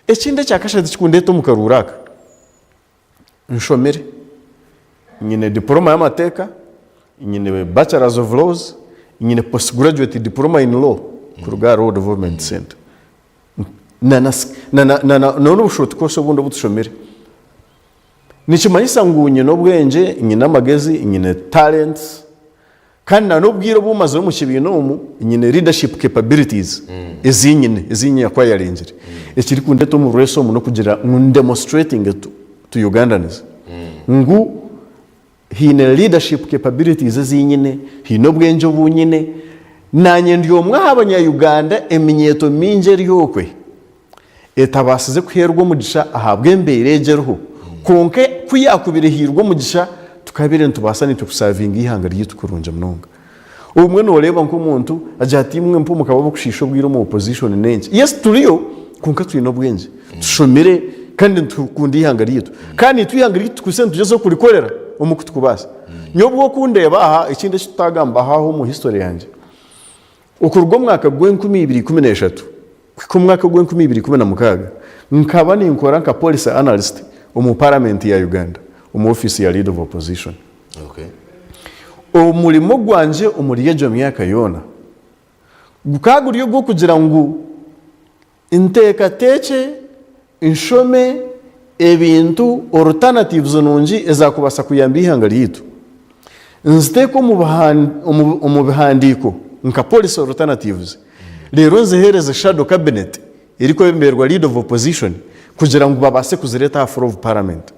ekindi kyakashatu kikundeta omu karuraka nshomere nyine diploma y'amateka nyine bachelors of laws nyine postgraduate diploma in law kuruga Law Development Center none ubushoti kose bundi butushomere nikimanyisa ngu nyine obwenge nyine amagezi nyine talents kandi nanobwire bumaze mu kibino nyine leadership capabilities ezinyine yakwayaringire ekiri kundeta mu reso muno kugira demonstrating to Ugandans ngu hine leadership capabilities ezinyine hine obwenge bunyine nanye ndiyo mwabanya Uganda eminyeto minje ryokwe etabasize kuherwa mugisha ahabwe mberejeruho konke kuyakubirihirwa mugisha tukabire ntubasani tukusavinga ihanga ryitukurunje mnonga umwe noreba nko muntu ajati imwe mpu mukaba kushisho bwiro mu opposition nenje yes turiyo konka twino bwenge tushomere kandi tukundi ihanga ryitu kandi tuyihanga ryitu kusente tugezo kurikorera umukutukubasa nyobwo kundeba aha ikindi kitagamba aho mu history yanje ukurwo mwaka gwe 2013 ku mwaka gwe 2016 nkaba ninkora nka police analyst mu parliament ya Uganda mu office ya leader of opposition. Okay. Umurimo gwanje umuriyejo myaka yona gukaguriyo gwo kugira ngo inteka teke inshome ebintu alternatives nungi ezakubasa kuyamba ihanga ryitu nziteko mu bihandiko nka policy alternatives rero nzihereze shadow cabinet iriko yemberwa leader of opposition kugira ngo babase kuzireta half of parliament